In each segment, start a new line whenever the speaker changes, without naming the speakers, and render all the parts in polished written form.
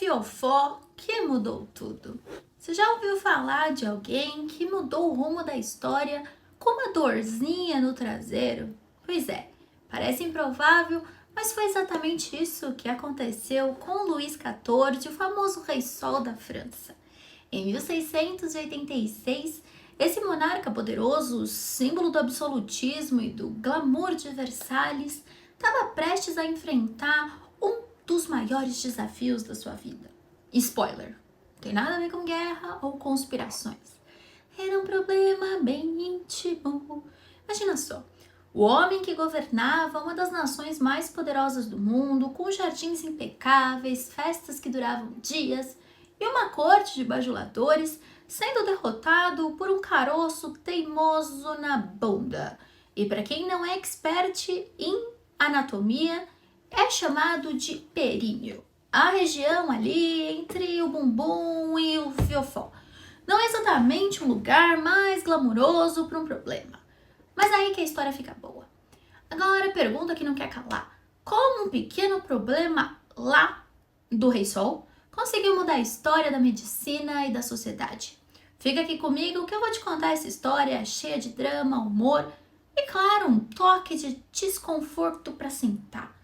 fiofó que mudou tudo. Você já ouviu falar de alguém que mudou o rumo da história com uma dorzinha no traseiro? Pois é, parece improvável, mas foi exatamente isso que aconteceu com Luís XIV, o famoso Rei Sol da França. Em 1686, esse monarca poderoso, símbolo do absolutismo e do glamour de Versalhes, estava prestes a enfrentar um dos maiores desafios da sua vida. Spoiler, não tem nada a ver com guerra ou conspirações. Era um problema bem íntimo. Imagina só, o homem que governava uma das nações mais poderosas do mundo, com jardins impecáveis, festas que duravam dias e uma corte de bajuladores, sendo derrotado por um caroço teimoso na bunda. E para quem não é expert em anatomia, é chamado de períneo. A região ali entre o bumbum e o fiofó. Não é exatamente um lugar mais glamuroso para um problema. Mas aí que a história fica boa. Agora a pergunta que não quer calar. Como um pequeno problema lá do Rei Sol conseguiu mudar a história da medicina e da sociedade? Fica aqui comigo que eu vou te contar essa história cheia de drama, humor e, claro, um toque de desconforto para sentar.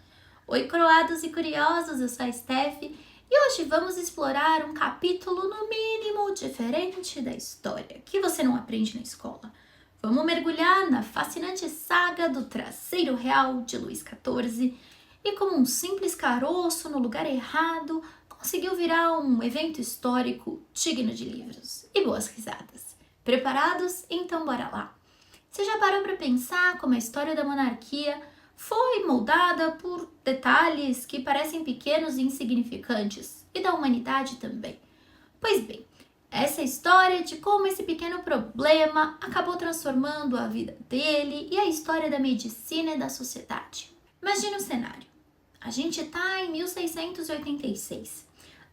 Oi, croados e curiosos, eu sou a Steph e hoje vamos explorar um capítulo no mínimo diferente da história que você não aprende na escola. Vamos mergulhar na fascinante saga do traseiro real de Luís XIV e como um simples caroço no lugar errado conseguiu virar um evento histórico digno de livros e boas risadas. Preparados? Então bora lá! Você já parou para pensar como a história da monarquia foi moldada por detalhes que parecem pequenos e insignificantes, e da humanidade também? Pois bem, essa é a história de como esse pequeno problema acabou transformando a vida dele e a história da medicina e da sociedade. Imagine o cenário. A gente está em 1686.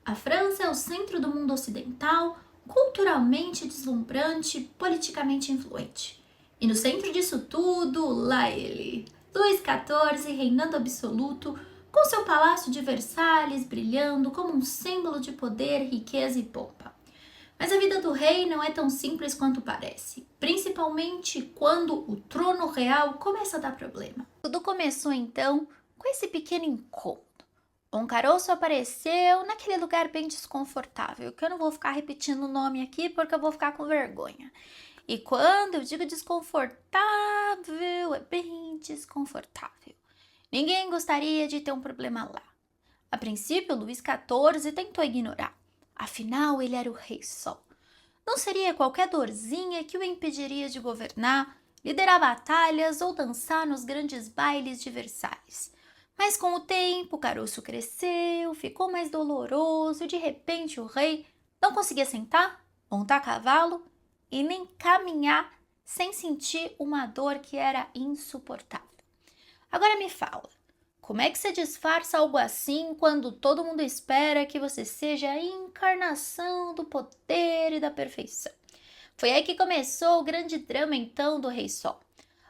A França é o centro do mundo ocidental, culturalmente deslumbrante, politicamente influente. E no centro disso tudo, lá ele, Luís XIV, reinando absoluto, com seu palácio de Versalhes brilhando como um símbolo de poder, riqueza e pompa. Mas a vida do rei não é tão simples quanto parece, principalmente quando o trono real começa a dar problema. Tudo começou então com esse pequeno incômodo. Um caroço apareceu naquele lugar bem desconfortável, que eu não vou ficar repetindo o nome aqui porque eu vou ficar com vergonha. E quando eu digo desconfortável, é bem desconfortável. Ninguém gostaria de ter um problema lá. A princípio, Luís XIV tentou ignorar. Afinal, ele era o Rei Sol. Não seria qualquer dorzinha que o impediria de governar, liderar batalhas ou dançar nos grandes bailes de Versalhes. Mas com o tempo, o caroço cresceu, ficou mais doloroso e de repente o rei não conseguia sentar, montar cavalo e nem caminhar sem sentir uma dor que era insuportável. Agora me fala, como é que você disfarça algo assim quando todo mundo espera que você seja a encarnação do poder e da perfeição? Foi aí que começou o grande drama então do Rei Sol.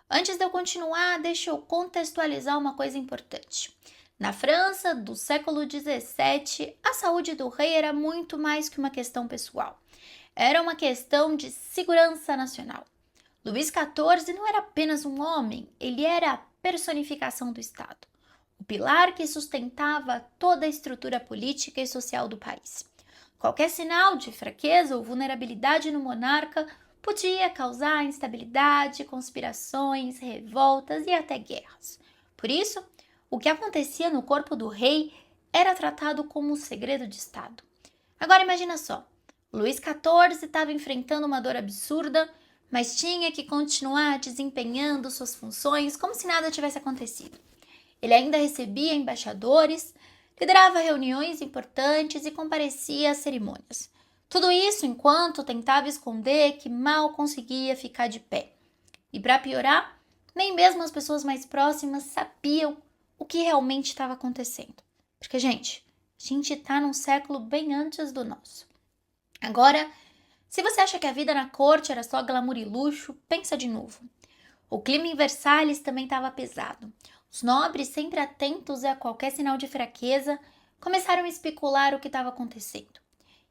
Antes de eu continuar, deixa eu contextualizar uma coisa importante. Na França do século XVII, a saúde do rei era muito mais que uma questão pessoal. Era uma questão de segurança nacional. Luís XIV não era apenas um homem, ele era a personificação do Estado, o pilar que sustentava toda a estrutura política e social do país. Qualquer sinal de fraqueza ou vulnerabilidade no monarca podia causar instabilidade, conspirações, revoltas e até guerras. Por isso, o que acontecia no corpo do rei era tratado como um segredo de Estado. Agora imagina só, Luís XIV estava enfrentando uma dor absurda, mas tinha que continuar desempenhando suas funções como se nada tivesse acontecido. Ele ainda recebia embaixadores, liderava reuniões importantes e comparecia às cerimônias. Tudo isso enquanto tentava esconder que mal conseguia ficar de pé. E para piorar, nem mesmo as pessoas mais próximas sabiam o que realmente estava acontecendo. Porque, gente, a gente está num século bem antes do nosso. Agora, se você acha que a vida na corte era só glamour e luxo, pensa de novo. O clima em Versalhes também estava pesado. Os nobres, sempre atentos a qualquer sinal de fraqueza, começaram a especular o que estava acontecendo.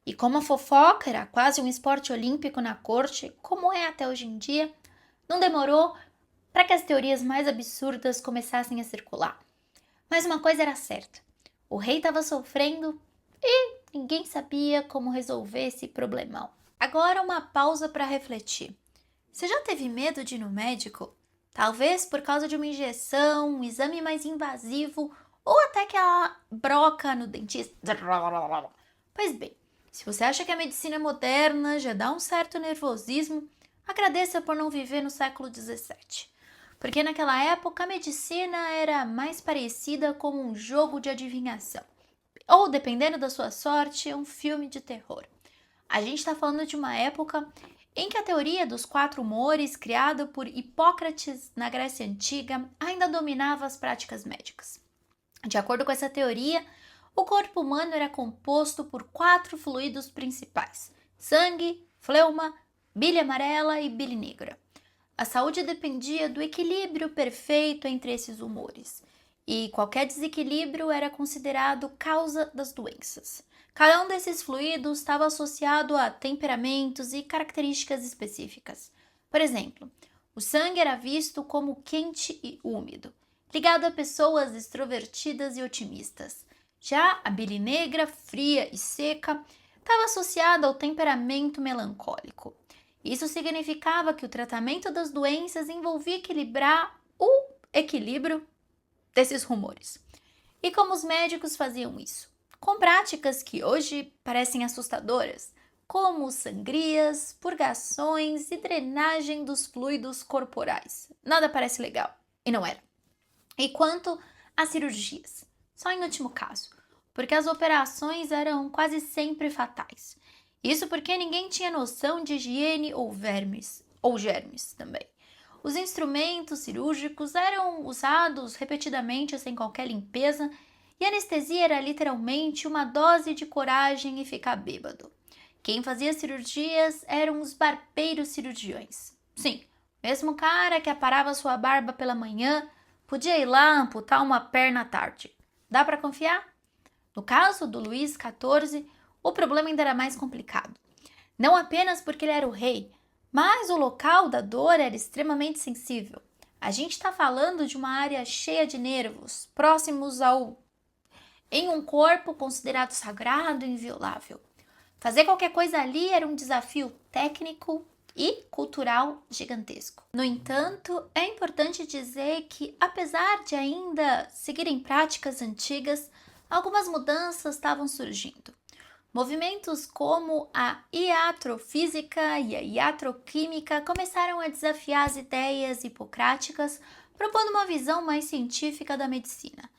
E como a fofoca era quase um esporte olímpico na corte, como é até hoje em dia, não demorou para que as teorias mais absurdas começassem a circular. Mas uma coisa era certa: o rei estava sofrendo e ninguém sabia como resolver esse problemão. Agora uma pausa para refletir. Você já teve medo de ir no médico? Talvez por causa de uma injeção, um exame mais invasivo ou até aquela broca no dentista. Pois bem, se você acha que a medicina moderna já dá um certo nervosismo, agradeça por não viver no século XVII. Porque naquela época a medicina era mais parecida com um jogo de adivinhação. Ou, dependendo da sua sorte, um filme de terror. A gente está falando de uma época em que a teoria dos 4 humores, criada por Hipócrates na Grécia Antiga, ainda dominava as práticas médicas. De acordo com essa teoria, o corpo humano era composto por 4 fluidos principais: sangue, fleuma, bile amarela e bile negra. A saúde dependia do equilíbrio perfeito entre esses humores, e qualquer desequilíbrio era considerado causa das doenças. Cada um desses fluidos estava associado a temperamentos e características específicas. Por exemplo, o sangue era visto como quente e úmido, ligado a pessoas extrovertidas e otimistas. Já a bile negra, fria e seca, estava associada ao temperamento melancólico. Isso significava que o tratamento das doenças envolvia equilibrar o equilíbrio desses rumores. E como os médicos faziam isso? Com práticas que hoje parecem assustadoras, como sangrias, purgações e drenagem dos fluidos corporais. Nada parece legal, e não era. E quanto às cirurgias? Só em último caso, porque as operações eram quase sempre fatais. Isso porque ninguém tinha noção de higiene ou germes também. Os instrumentos cirúrgicos eram usados repetidamente sem qualquer limpeza e a anestesia era literalmente uma dose de coragem e ficar bêbado. Quem fazia cirurgias eram os barbeiros cirurgiões. Sim, mesmo cara que aparava sua barba pela manhã podia ir lá amputar uma perna à tarde. Dá para confiar? No caso do Luís XIV, o problema ainda era mais complicado. Não apenas porque ele era o rei, mas o local da dor era extremamente sensível. A gente está falando de uma área cheia de nervos, próximos em um corpo considerado sagrado e inviolável. Fazer qualquer coisa ali era um desafio técnico e cultural gigantesco. No entanto, é importante dizer que, apesar de ainda seguirem práticas antigas, algumas mudanças estavam surgindo. Movimentos como a iatrofísica e a iatroquímica começaram a desafiar as ideias hipocráticas, propondo uma visão mais científica da medicina.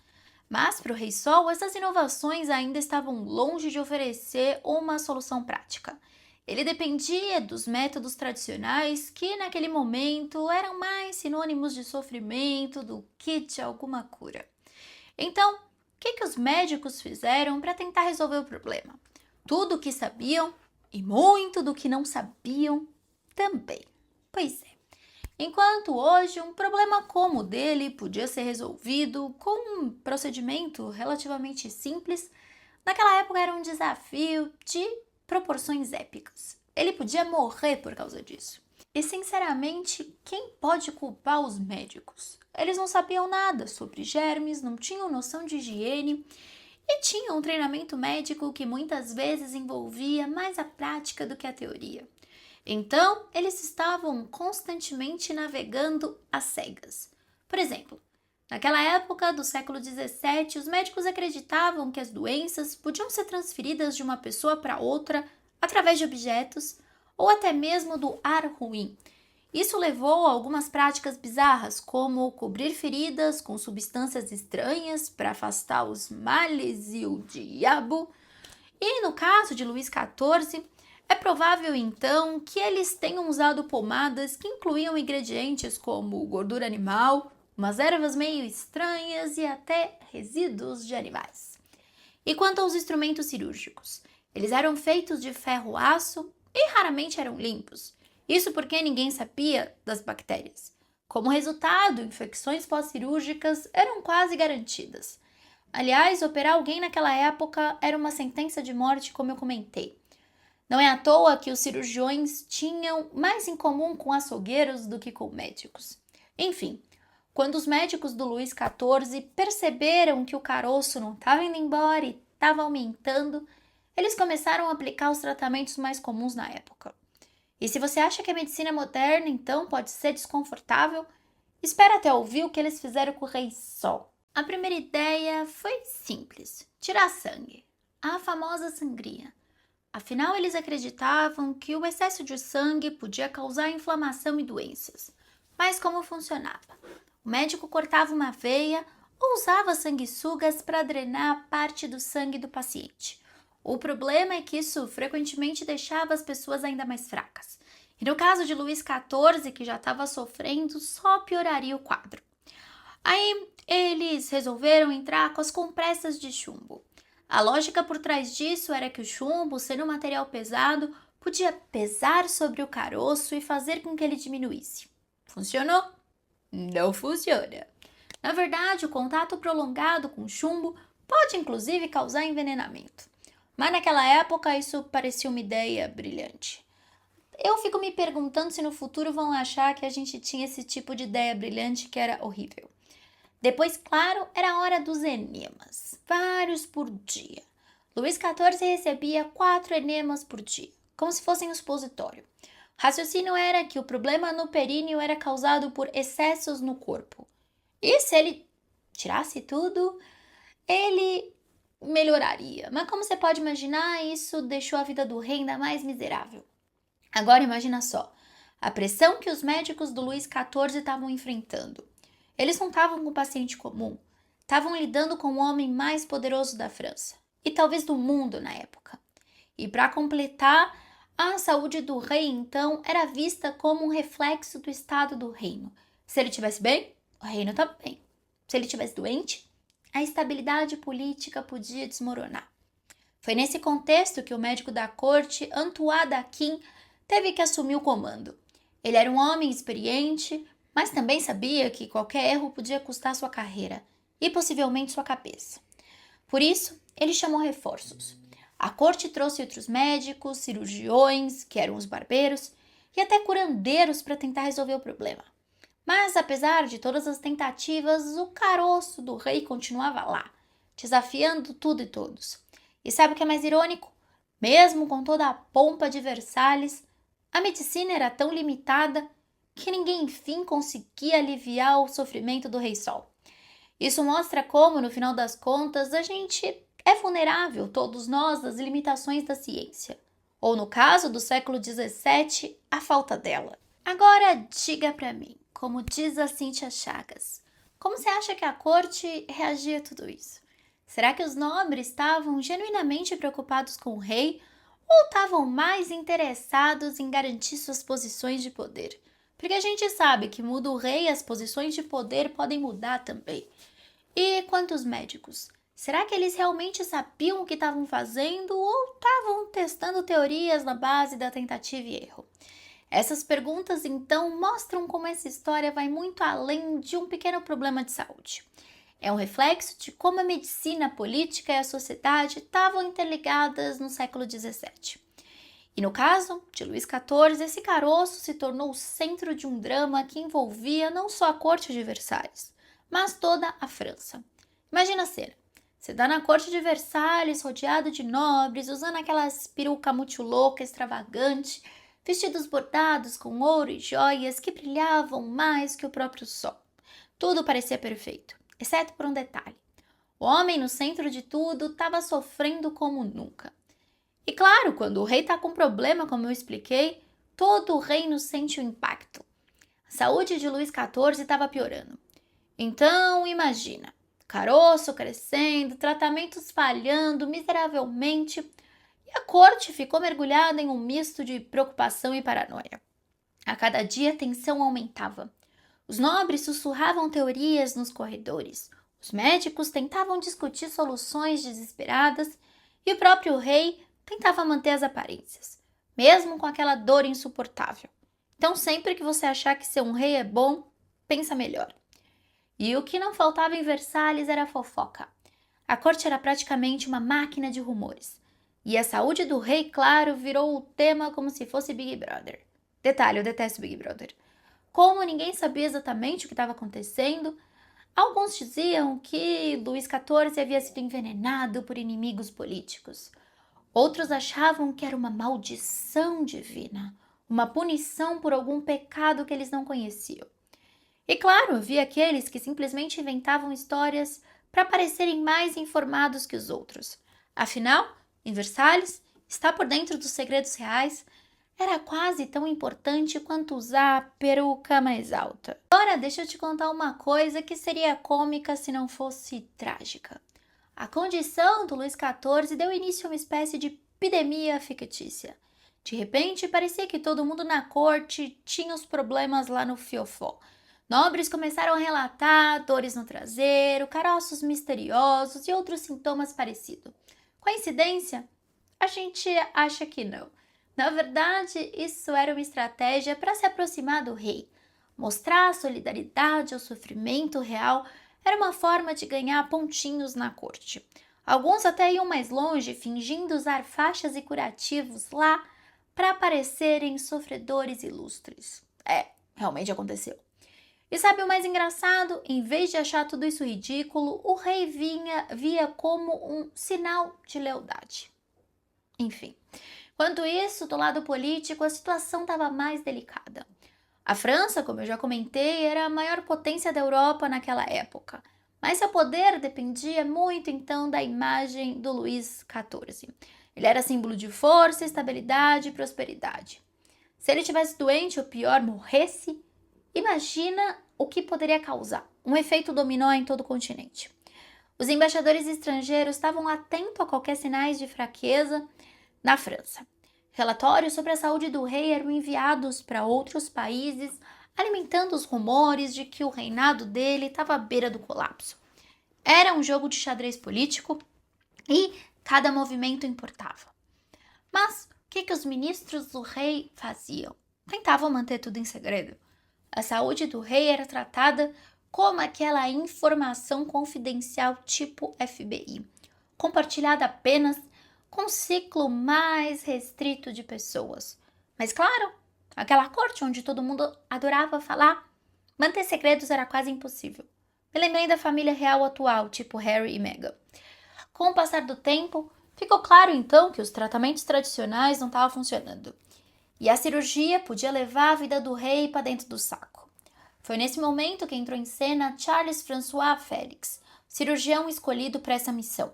Mas, para o Rei Sol, essas inovações ainda estavam longe de oferecer uma solução prática. Ele dependia dos métodos tradicionais que, naquele momento, eram mais sinônimos de sofrimento do que de alguma cura. Então, o que os médicos fizeram para tentar resolver o problema? Tudo o que sabiam e muito do que não sabiam também. Pois é. Enquanto hoje um problema como o dele podia ser resolvido com um procedimento relativamente simples, naquela época era um desafio de proporções épicas. Ele podia morrer por causa disso. E sinceramente, quem pode culpar os médicos? Eles não sabiam nada sobre germes, não tinham noção de higiene e tinham um treinamento médico que muitas vezes envolvia mais a prática do que a teoria. Então, eles estavam constantemente navegando às cegas. Por exemplo, naquela época do século XVII, os médicos acreditavam que as doenças podiam ser transferidas de uma pessoa para outra através de objetos ou até mesmo do ar ruim. Isso levou a algumas práticas bizarras, como cobrir feridas com substâncias estranhas para afastar os males e o diabo. E no caso de Luís XIV, é provável então que eles tenham usado pomadas que incluíam ingredientes como gordura animal, umas ervas meio estranhas e até resíduos de animais. E quanto aos instrumentos cirúrgicos? Eles eram feitos de ferro-aço e raramente eram limpos. Isso porque ninguém sabia das bactérias. Como resultado, infecções pós-cirúrgicas eram quase garantidas. Aliás, operar alguém naquela época era uma sentença de morte, como eu comentei. Não é à toa que os cirurgiões tinham mais em comum com açougueiros do que com médicos. Enfim, quando os médicos do Luís XIV perceberam que o caroço não estava indo embora e estava aumentando, eles começaram a aplicar os tratamentos mais comuns na época. E se você acha que a medicina moderna, então, pode ser desconfortável, espera até ouvir o que eles fizeram com o Rei Sol. A primeira ideia foi simples: tirar sangue. A famosa sangria. Afinal, eles acreditavam que o excesso de sangue podia causar inflamação e doenças. Mas como funcionava? O médico cortava uma veia ou usava sanguessugas para drenar parte do sangue do paciente. O problema é que isso frequentemente deixava as pessoas ainda mais fracas. E no caso de Luís XIV, que já estava sofrendo, só pioraria o quadro. Aí eles resolveram entrar com as compressas de chumbo. A lógica por trás disso era que o chumbo, sendo um material pesado, podia pesar sobre o caroço e fazer com que ele diminuísse. Funcionou? Não funciona. Na verdade, o contato prolongado com chumbo pode inclusive causar envenenamento. Mas naquela época isso parecia uma ideia brilhante. Eu fico me perguntando se no futuro vão achar que a gente tinha esse tipo de ideia brilhante que era horrível. Depois, claro, era a hora dos enemas, vários por dia. Luís XIV recebia 4 enemas por dia, como se fossem um supositório. O raciocínio era que o problema no períneo era causado por excessos no corpo. E se ele tirasse tudo, ele melhoraria. Mas como você pode imaginar, isso deixou a vida do rei ainda mais miserável. Agora imagina só, a pressão que os médicos do Luís XIV estavam enfrentando. Eles não estavam com um paciente comum, estavam lidando com o homem mais poderoso da França e talvez do mundo na época. E para completar, a saúde do rei então era vista como um reflexo do estado do reino. Se ele estivesse bem, o reino estava bem. Se ele estivesse doente, a estabilidade política podia desmoronar. Foi nesse contexto que o médico da corte, Antoine d'Aquin, teve que assumir o comando. Ele era um homem experiente, mas também sabia que qualquer erro podia custar sua carreira e possivelmente sua cabeça. Por isso, ele chamou reforços. A corte trouxe outros médicos, cirurgiões, que eram os barbeiros, e até curandeiros para tentar resolver o problema. Mas, apesar de todas as tentativas, o caroço do rei continuava lá, desafiando tudo e todos. E sabe o que é mais irônico? Mesmo com toda a pompa de Versalhes, a medicina era tão limitada que ninguém enfim conseguia aliviar o sofrimento do Rei Sol. Isso mostra como, no final das contas, a gente é vulnerável, todos nós, às limitações da ciência. Ou, no caso do século XVII, a falta dela. Agora, diga pra mim, como diz a Cíntia Chagas, como você acha que a corte reagia a tudo isso? Será que os nobres estavam genuinamente preocupados com o rei ou estavam mais interessados em garantir suas posições de poder? Porque a gente sabe que muda o rei, as posições de poder podem mudar também. E quanto aos médicos? Será que eles realmente sabiam o que estavam fazendo ou estavam testando teorias na base da tentativa e erro? Essas perguntas, então, mostram como essa história vai muito além de um pequeno problema de saúde. É um reflexo de como a medicina, a política e a sociedade estavam interligadas no século XVII. E no caso de Luís XIV, esse caroço se tornou o centro de um drama que envolvia não só a corte de Versalhes, mas toda a França. Imagina a cena. Você está na corte de Versalhes, rodeado de nobres, usando aquelas peruca muito louca, extravagante, vestidos bordados com ouro e joias que brilhavam mais que o próprio sol. Tudo parecia perfeito, exceto por um detalhe. O homem no centro de tudo estava sofrendo como nunca. E claro, quando o rei está com problema, como eu expliquei, todo o reino sente o impacto. A saúde de Luís XIV estava piorando. Então, imagina, caroço crescendo, tratamentos falhando miseravelmente, e a corte ficou mergulhada em um misto de preocupação e paranoia. A cada dia a tensão aumentava. Os nobres sussurravam teorias nos corredores, os médicos tentavam discutir soluções desesperadas e o próprio rei tentava manter as aparências, mesmo com aquela dor insuportável. Então, sempre que você achar que ser um rei é bom, pensa melhor. E o que não faltava em Versalhes era fofoca. A corte era praticamente uma máquina de rumores. E a saúde do rei, claro, virou o tema como se fosse Big Brother. Detalhe, eu detesto Big Brother. Como ninguém sabia exatamente o que estava acontecendo, alguns diziam que Luís XIV havia sido envenenado por inimigos políticos. Outros achavam que era uma maldição divina, uma punição por algum pecado que eles não conheciam. E claro, havia aqueles que simplesmente inventavam histórias para parecerem mais informados que os outros. Afinal, em Versalhes, estar por dentro dos segredos reais era quase tão importante quanto usar a peruca mais alta. Agora, deixa eu te contar uma coisa que seria cômica se não fosse trágica. A condição do Luís XIV deu início a uma espécie de epidemia fictícia. De repente, parecia que todo mundo na corte tinha os problemas lá no fiofó. Nobres começaram a relatar dores no traseiro, caroços misteriosos e outros sintomas parecidos. Coincidência? A gente acha que não. Na verdade, isso era uma estratégia para se aproximar do rei. Mostrar a solidariedade ao sofrimento real era uma forma de ganhar pontinhos na corte. Alguns até iam mais longe, fingindo usar faixas e curativos lá para parecerem sofredores ilustres. Realmente aconteceu. E sabe o mais engraçado? Em vez de achar tudo isso ridículo, o rei via como um sinal de lealdade. Enfim, enquanto isso, do lado político, a situação estava mais delicada. A França, como eu já comentei, era a maior potência da Europa naquela época, mas seu poder dependia muito então da imagem do Luís XIV. Ele era símbolo de força, estabilidade e prosperidade. Se ele estivesse doente ou pior, morresse, imagina o que poderia causar, um efeito dominó em todo o continente. Os embaixadores estrangeiros estavam atentos a qualquer sinais de fraqueza na França. Relatórios sobre a saúde do rei eram enviados para outros países, alimentando os rumores de que o reinado dele estava à beira do colapso. Era um jogo de xadrez político e cada movimento importava. Mas o que os ministros do rei faziam? Tentavam manter tudo em segredo. A saúde do rei era tratada como aquela informação confidencial tipo FBI, compartilhada apenas com um ciclo mais restrito de pessoas. Mas claro, aquela corte onde todo mundo adorava falar, manter segredos era quase impossível. Me lembrei da família real atual, tipo Harry e Meghan. Com o passar do tempo, ficou claro então que os tratamentos tradicionais não estavam funcionando. E a cirurgia podia levar a vida do rei para dentro do saco. Foi nesse momento que entrou em cena Charles François Félix, cirurgião escolhido para essa missão.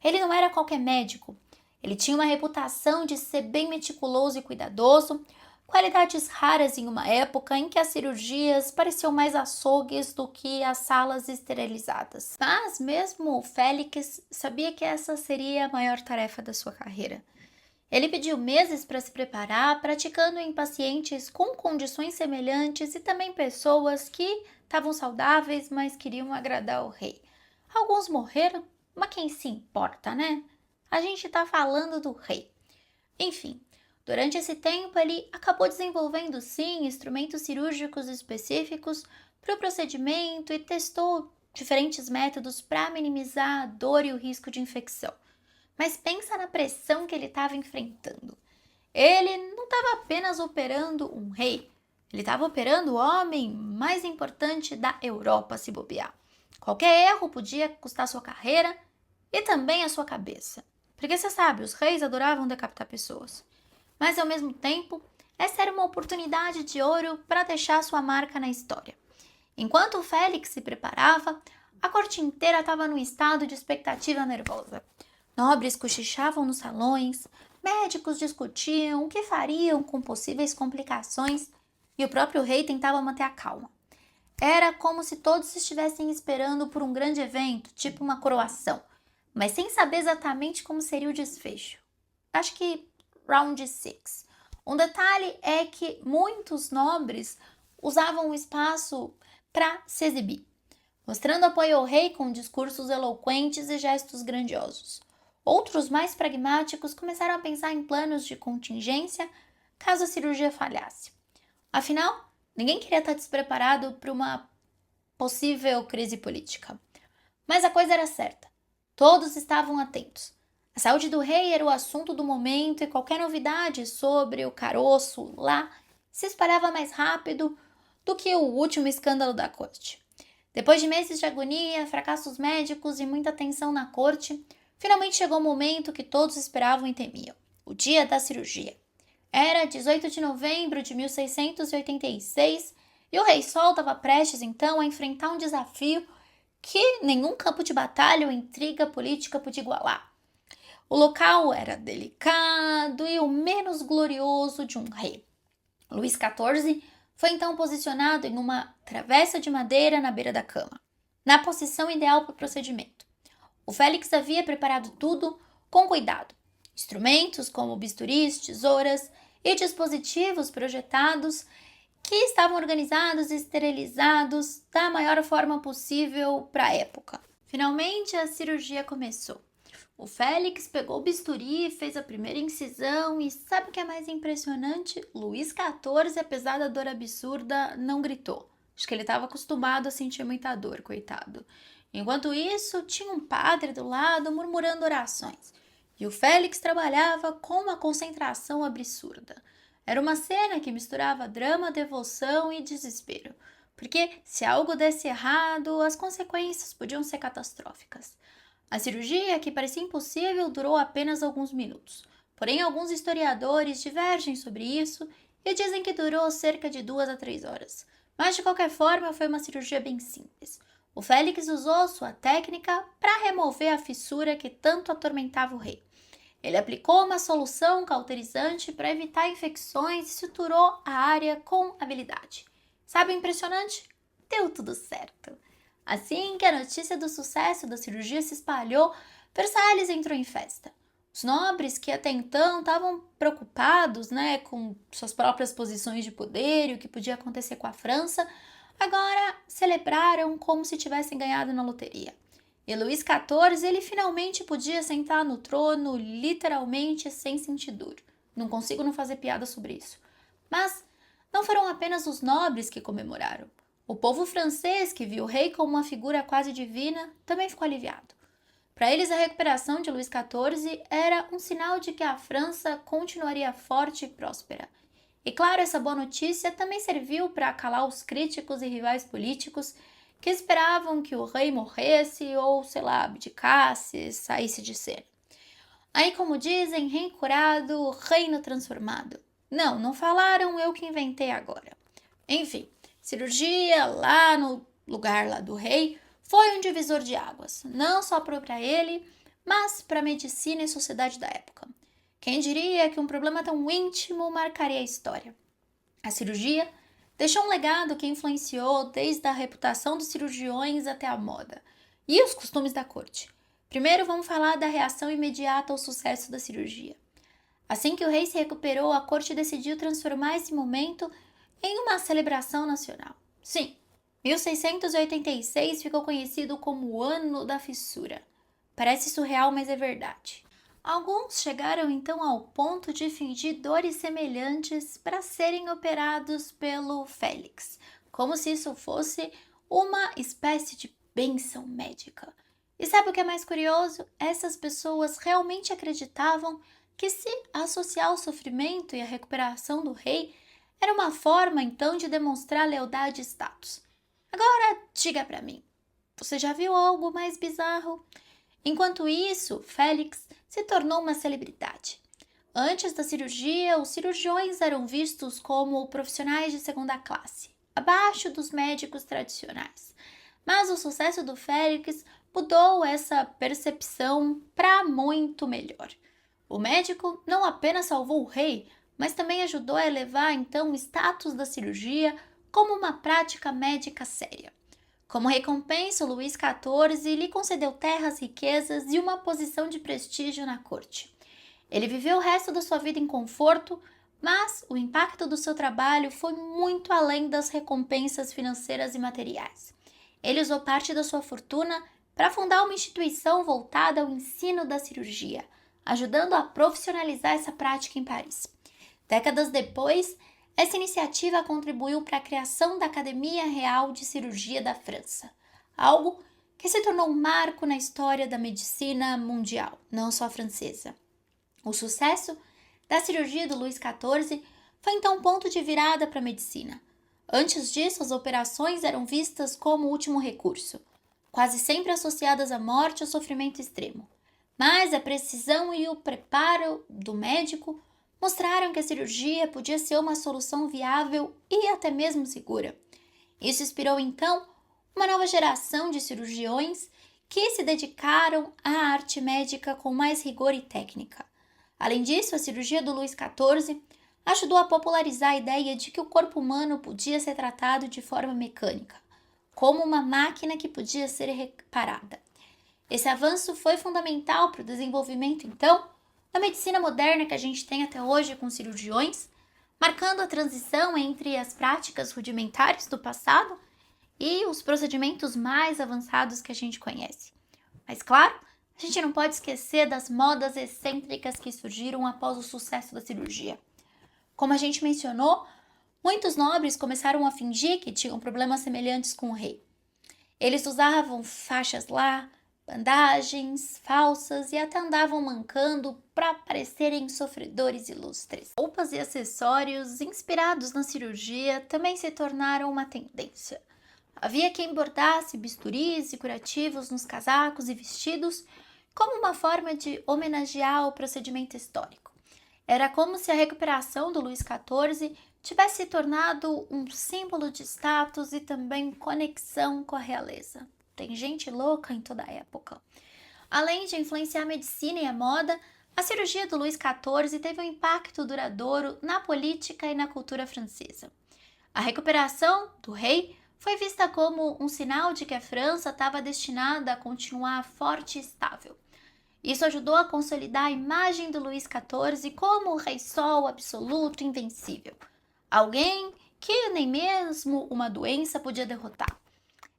Ele não era qualquer médico. Ele tinha uma reputação de ser bem meticuloso e cuidadoso, qualidades raras em uma época em que as cirurgias pareciam mais açougues do que as salas esterilizadas. Mas mesmo Félix sabia que essa seria a maior tarefa da sua carreira. Ele pediu meses para se preparar, praticando em pacientes com condições semelhantes e também pessoas que estavam saudáveis, mas queriam agradar o rei. Alguns morreram, mas quem se importa, né? A gente está falando do rei. Enfim, durante esse tempo ele acabou desenvolvendo sim instrumentos cirúrgicos específicos para o procedimento e testou diferentes métodos para minimizar a dor e o risco de infecção. Mas pensa na pressão que ele estava enfrentando. Ele não estava apenas operando um rei, ele estava operando o homem mais importante da Europa, se bobear. Qualquer erro podia custar sua carreira e também a sua cabeça. Porque você sabe, os reis adoravam decapitar pessoas. Mas ao mesmo tempo, essa era uma oportunidade de ouro para deixar sua marca na história. Enquanto o Félix se preparava, a corte inteira estava num estado de expectativa nervosa. Nobres cochichavam nos salões, médicos discutiam o que fariam com possíveis complicações e o próprio rei tentava manter a calma. Era como se todos estivessem esperando por um grande evento, tipo uma coroação, mas sem saber exatamente como seria o desfecho. Acho que round 6. Um detalhe é que muitos nobres usavam o espaço para se exibir, mostrando apoio ao rei com discursos eloquentes e gestos grandiosos. Outros, mais pragmáticos, começaram a pensar em planos de contingência caso a cirurgia falhasse. Afinal, ninguém queria estar despreparado para uma possível crise política. Mas a coisa era certa. Todos estavam atentos. A saúde do rei era o assunto do momento e qualquer novidade sobre o caroço lá se espalhava mais rápido do que o último escândalo da corte. Depois de meses de agonia, fracassos médicos e muita tensão na corte, finalmente chegou o momento que todos esperavam e temiam: o dia da cirurgia. Era 18 de novembro de 1686 e o Rei Sol estava prestes então a enfrentar um desafio que nenhum campo de batalha ou intriga política podia igualar. O local era delicado e o menos glorioso de um rei. Luís XIV foi então posicionado em uma travessa de madeira na beira da cama, na posição ideal para o procedimento. O Félix havia preparado tudo com cuidado. Instrumentos como bisturis, tesouras e dispositivos projetados que estavam organizados e esterilizados da maior forma possível para a época. Finalmente a cirurgia começou. O Félix pegou o bisturi e fez a primeira incisão e sabe o que é mais impressionante? Luís XIV, apesar da dor absurda, não gritou. Acho que ele estava acostumado a sentir muita dor, coitado. Enquanto isso, tinha um padre do lado murmurando orações. E o Félix trabalhava com uma concentração absurda. Era uma cena que misturava drama, devoção e desespero. Porque se algo desse errado, as consequências podiam ser catastróficas. A cirurgia, que parecia impossível, durou apenas alguns minutos. Porém, alguns historiadores divergem sobre isso e dizem que durou cerca de 2 a 3 horas. Mas, de qualquer forma, foi uma cirurgia bem simples. O Félix usou sua técnica para remover a fissura que tanto atormentava o rei. Ele aplicou uma solução cauterizante para evitar infecções e suturou a área com habilidade. Sabe o impressionante? Deu tudo certo. Assim que a notícia do sucesso da cirurgia se espalhou, Versalhes entrou em festa. Os nobres que até então estavam preocupados, com suas próprias posições de poder e o que podia acontecer com a França, agora celebraram como se tivessem ganhado na loteria. E Luís XIV, ele finalmente podia sentar no trono, literalmente sem sentir dor. Não consigo não fazer piada sobre isso. Mas não foram apenas os nobres que comemoraram. O povo francês, que viu o rei como uma figura quase divina, também ficou aliviado. Para eles, a recuperação de Luís XIV era um sinal de que a França continuaria forte e próspera. E claro, essa boa notícia também serviu para calar os críticos e rivais políticos que esperavam que o rei morresse ou, abdicasse, saísse de cena. Aí, como dizem, rei curado, reino transformado. Não falaram, eu que inventei agora. Enfim, cirurgia lá no lugar lá do rei foi um divisor de águas, não só para ele, mas para a medicina e sociedade da época. Quem diria que um problema tão íntimo marcaria a história? A cirurgia deixou um legado que influenciou desde a reputação dos cirurgiões até a moda e os costumes da corte. Primeiro vamos falar da reação imediata ao sucesso da cirurgia. Assim que o rei se recuperou, a corte decidiu transformar esse momento em uma celebração nacional. Sim, 1686 ficou conhecido como o Ano da Fissura. Parece surreal, mas é verdade. Alguns chegaram então ao ponto de fingir dores semelhantes para serem operados pelo Félix, como se isso fosse uma espécie de bênção médica. E sabe o que é mais curioso? Essas pessoas realmente acreditavam que se associar o sofrimento e a recuperação do rei era uma forma então de demonstrar lealdade e status. Agora diga para mim, você já viu algo mais bizarro? Enquanto isso, Félix se tornou uma celebridade. Antes da cirurgia, os cirurgiões eram vistos como profissionais de segunda classe, abaixo dos médicos tradicionais. Mas o sucesso do Félix mudou essa percepção para muito melhor. O médico não apenas salvou o rei, mas também ajudou a elevar então o status da cirurgia como uma prática médica séria. Como recompensa, Luís XIV lhe concedeu terras, riquezas e uma posição de prestígio na corte. Ele viveu o resto da sua vida em conforto, mas o impacto do seu trabalho foi muito além das recompensas financeiras e materiais. Ele usou parte da sua fortuna para fundar uma instituição voltada ao ensino da cirurgia, ajudando a profissionalizar essa prática em Paris. Décadas depois, essa iniciativa contribuiu para a criação da Academia Real de Cirurgia da França, algo que se tornou um marco na história da medicina mundial, não só francesa. O sucesso da cirurgia do Luís XIV foi então um ponto de virada para a medicina. Antes disso, as operações eram vistas como último recurso, quase sempre associadas à morte ou sofrimento extremo. Mas a precisão e o preparo do médico mostraram que a cirurgia podia ser uma solução viável e até mesmo segura. Isso inspirou então uma nova geração de cirurgiões que se dedicaram à arte médica com mais rigor e técnica. Além disso, a cirurgia do Luís XIV ajudou a popularizar a ideia de que o corpo humano podia ser tratado de forma mecânica, como uma máquina que podia ser reparada. Esse avanço foi fundamental para o desenvolvimento, então, da medicina moderna que a gente tem até hoje com cirurgiões, marcando a transição entre as práticas rudimentares do passado e os procedimentos mais avançados que a gente conhece. Mas, claro, a gente não pode esquecer das modas excêntricas que surgiram após o sucesso da cirurgia. Como a gente mencionou, muitos nobres começaram a fingir que tinham problemas semelhantes com o rei. Eles usavam faixas lá, bandagens falsas e até andavam mancando para parecerem sofredores ilustres. Roupas e acessórios inspirados na cirurgia também se tornaram uma tendência. Havia quem bordasse bisturis e curativos nos casacos e vestidos como uma forma de homenagear o procedimento histórico. Era como se a recuperação do Luís XIV tivesse se tornado um símbolo de status e também conexão com a realeza. Tem gente louca em toda a época. Além de influenciar a medicina e a moda, a cirurgia do Luís XIV teve um impacto duradouro na política e na cultura francesa. A recuperação do rei foi vista como um sinal de que a França estava destinada a continuar forte e estável. Isso ajudou a consolidar a imagem do Luís XIV como o rei sol absoluto e invencível. Alguém que nem mesmo uma doença podia derrotar.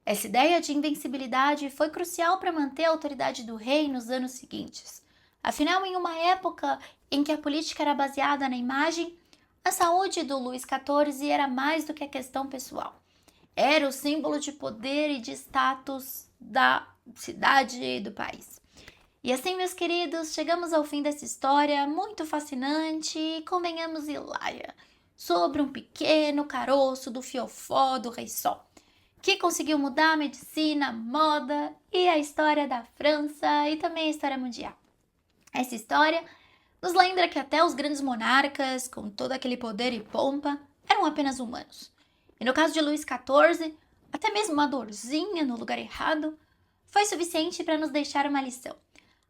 Essa ideia de invencibilidade foi crucial para manter a autoridade do rei nos anos seguintes. Afinal, em uma época em que a política era baseada na imagem, a saúde do Luís XIV era mais do que a questão pessoal. Era o símbolo de poder e de status da cidade e do país. E assim, meus queridos, chegamos ao fim dessa história muito fascinante e, convenhamos, hilária, sobre um pequeno caroço do fiofó do Rei Sol, que conseguiu mudar a medicina, a moda e a história da França e também a história mundial. Essa história nos lembra que até os grandes monarcas, com todo aquele poder e pompa, eram apenas humanos. E no caso de Luís XIV, até mesmo uma dorzinha no lugar errado foi suficiente para nos deixar uma lição.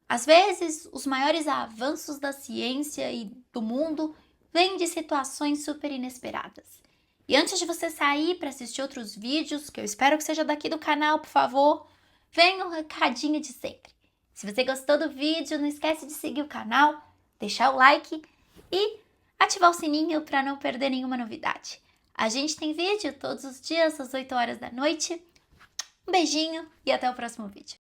Às vezes, os maiores avanços da ciência e do mundo vêm de situações super inesperadas. E antes de você sair para assistir outros vídeos, que eu espero que seja daqui do canal, por favor, venha um recadinho de sempre. Se você gostou do vídeo, não esquece de seguir o canal, deixar o like e ativar o sininho para não perder nenhuma novidade. A gente tem vídeo todos os dias às 8 horas da noite. Um beijinho e até o próximo vídeo.